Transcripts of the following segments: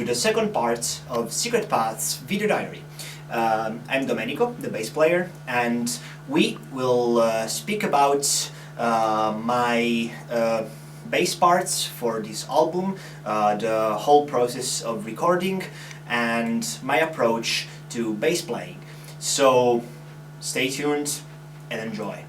to the second part of Secretpath's video diary. I'm Domenico, the bass player, and we will speak about my bass parts for this album, the whole process of recording, and my approach to bass playing. So stay tuned and enjoy.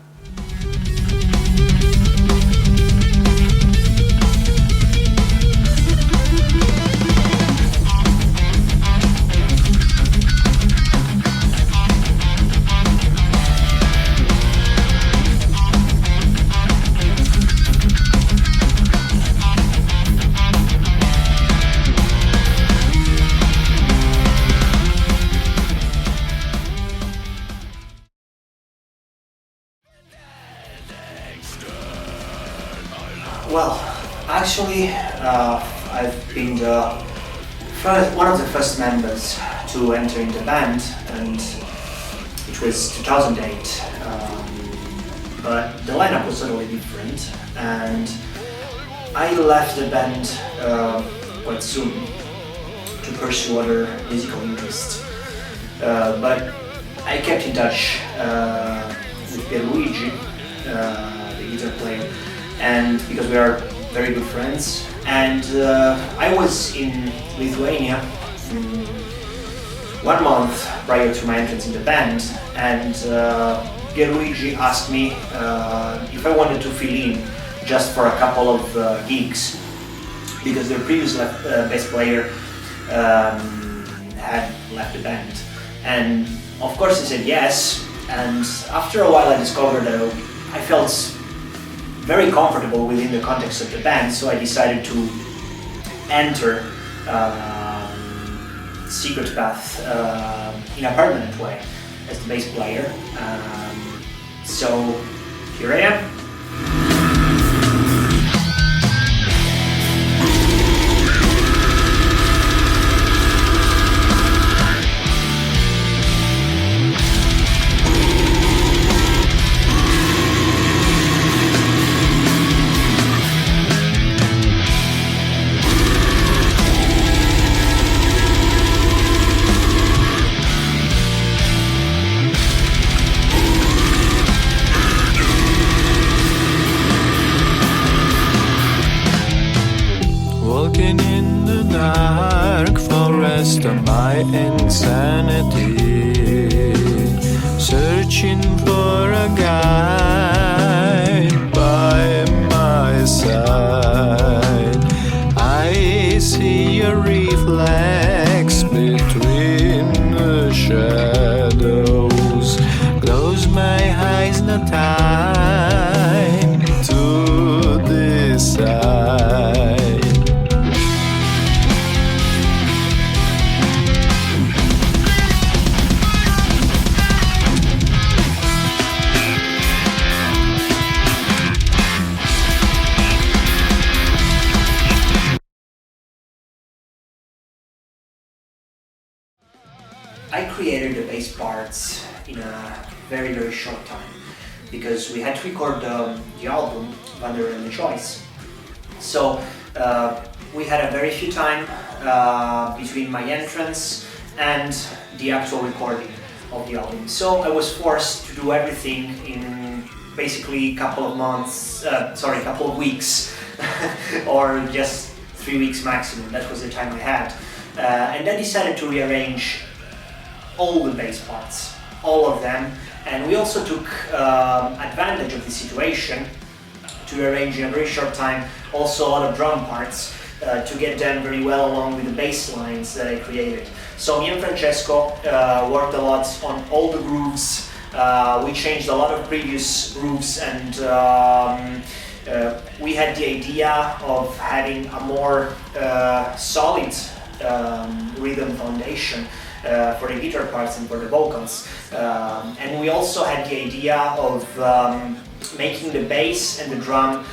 Well, actually, I've been one of the first members to enter in the band, and it was 2008. But the lineup was totally different, and I left the band quite soon to pursue other musical interests. But I kept in touch with Luigi, the guitar player, and because we are very good friends. And I was in Lithuania 1 month prior to my entrance in the band, and Luigi asked me if I wanted to fill in just for a couple of gigs, because the previous bass player had left the band. And of course I said yes, and after a while I discovered that I felt very comfortable within the context of the band, so I decided to enter Secretpath in a permanent way as the bass player. So here I am. Walking in the dark forest of my insanity, searching for a guide by my side. I see a reflex between the shadows. Close my eyes, no time to decide. I created the bass parts in a very, very short time, because we had to record the album under the choice. So we had a very few time between my entrance and the actual recording of the album. So I was forced to do everything in basically a couple of weeks, or just 3 weeks maximum. That was the time I had. And I decided to rearrange all the bass parts, all of them, and we also took advantage of the situation to arrange in a very short time also a lot of drum parts to get them very well along with the bass lines that I created. So me and Francesco worked a lot on all the grooves. We changed a lot of previous grooves, and we had the idea of having a more solid rhythm foundation for the guitar parts and for the vocals. And we also had the idea of making the bass and the drum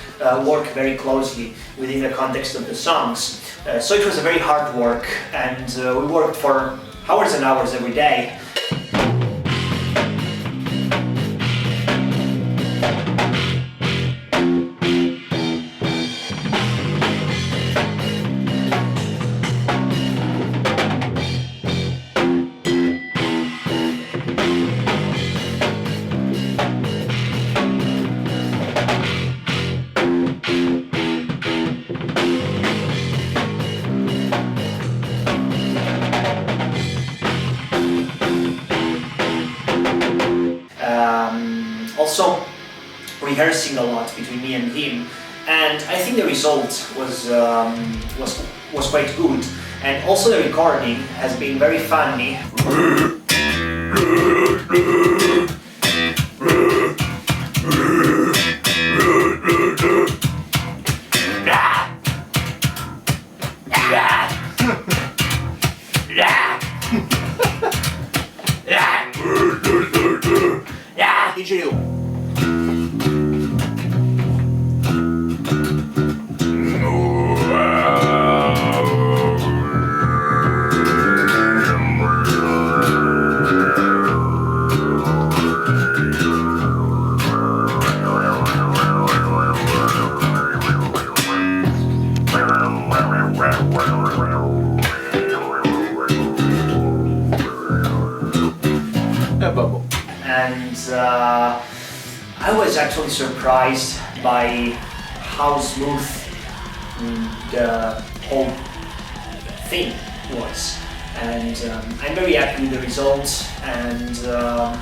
work very closely within the context of the songs. So it was a very hard work, and we worked for hours and hours every day. rehearsing a lot between me and him, and I think the result was quite good. And also the recording has been very funny. Digital. And I was actually surprised by how smooth the whole thing was, and I'm very happy with the results, and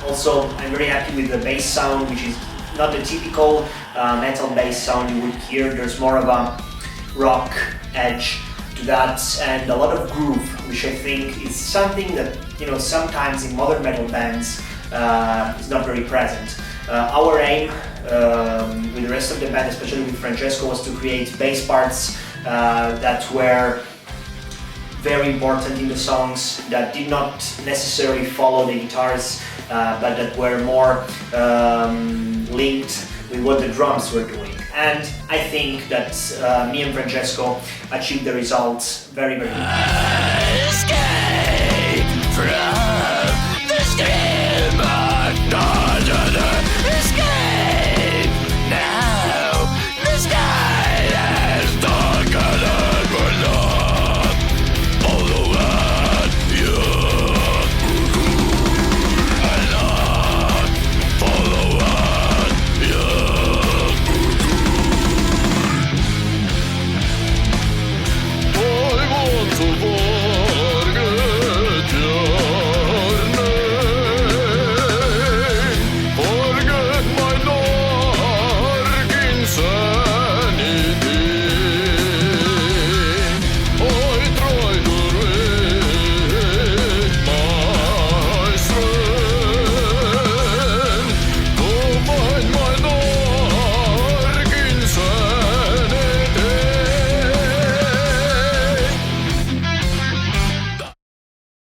also I'm very happy with the bass sound, which is not the typical metal bass sound you would hear. There's more of a rock edge to that, and a lot of groove, which I think is something that, you know, sometimes in modern metal bands is not very present. Our aim with the rest of the band, especially with Francesco, was to create bass parts that were very important in the songs, that did not necessarily follow the guitars, but that were more linked with what the drums were doing. And I think that me and Francesco achieved the results very, very good. Escape from the scream of escape now. The sky is darker than blood. Follow you and not follow you. I want to forget your name, forget my dark insanity. I try to raise my strength to find my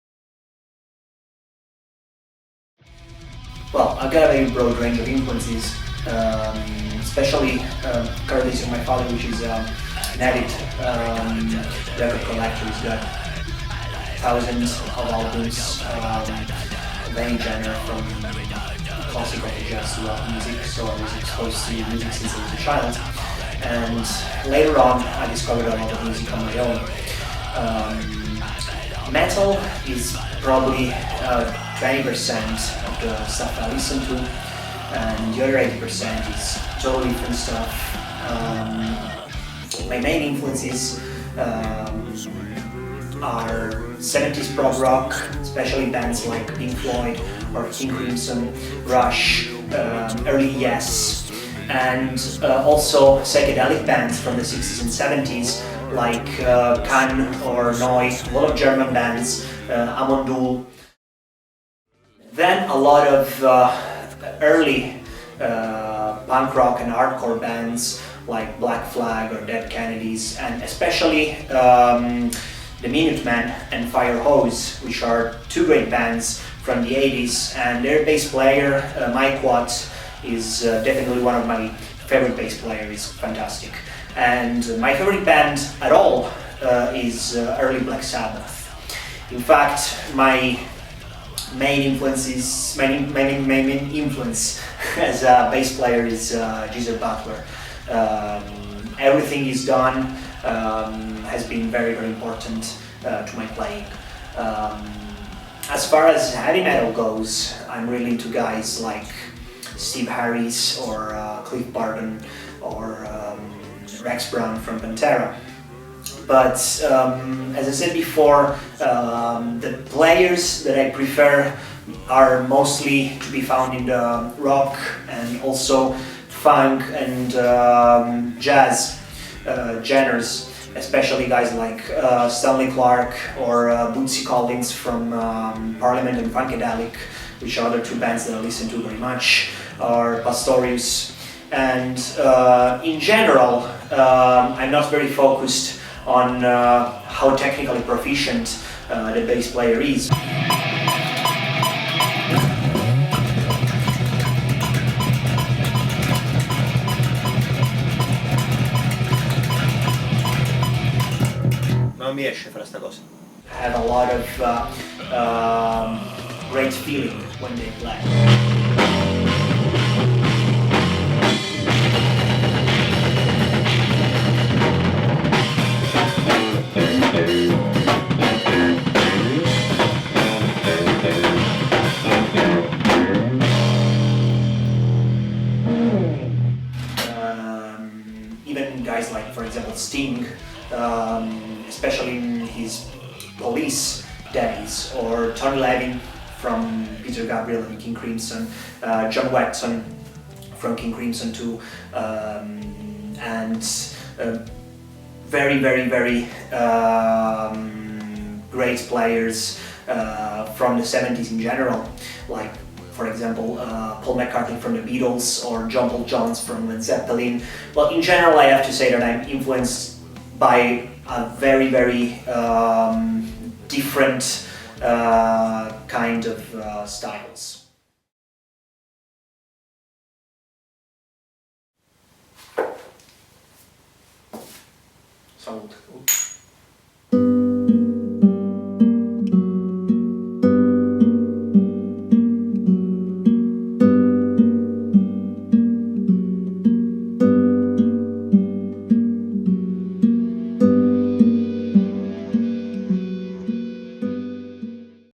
dark insanity. Well, I've got a very broad range of influences, especially courtesy of my father, which is an avid record collector. He's got thousands of albums of any genre, from classical to jazz to rock music, so I was exposed to music since I was a child. And later on, I discovered a lot of music on my own. Metal is probably 20% of the stuff I listen to, and the other 80% is totally different stuff. My main influences are 70s prog rock, especially bands like Pink Floyd or King Crimson, Rush, early Yes, and also psychedelic bands from the 60s and 70s like Can or Noi, a lot of German bands, Amondul. Then a lot of early punk rock and hardcore bands like Black Flag or Dead Kennedys, and especially the Minutemen and Fire Hose, which are two great bands from the 80s, and their bass player, Mike Watts, is definitely one of my favorite bass players. He's fantastic. And my favorite band at all is early Black Sabbath. In fact, my main influence as a bass player is Geezer Butler. Everything he's done has been very, very important to my playing. As far as heavy metal goes, I'm really into guys like Steve Harris or Cliff Barton or Rex Brown from Pantera. But as I said before, the players that I prefer are mostly to be found in the rock and also funk and jazz genres, especially guys like Stanley Clarke or Bootsy Collins from Parliament and Funkadelic, which are the two bands that I listen to very much, or Pastorius. And in general, I'm not very focused on how technically proficient the bass player is. Non mi riesce a fare sta cosa. Have a lot of great feeling when they play. Even guys like, for example, Sting, especially in his Police days, or Tony Levin from Peter Gabriel and King Crimson, John Watson from King Crimson too, and very great players from the 70s in general, like for example Paul McCartney from the Beatles or John Paul Jones from Led Zeppelin. Well, in general, I have to say that I'm influenced by a very different kind of styles. Salute.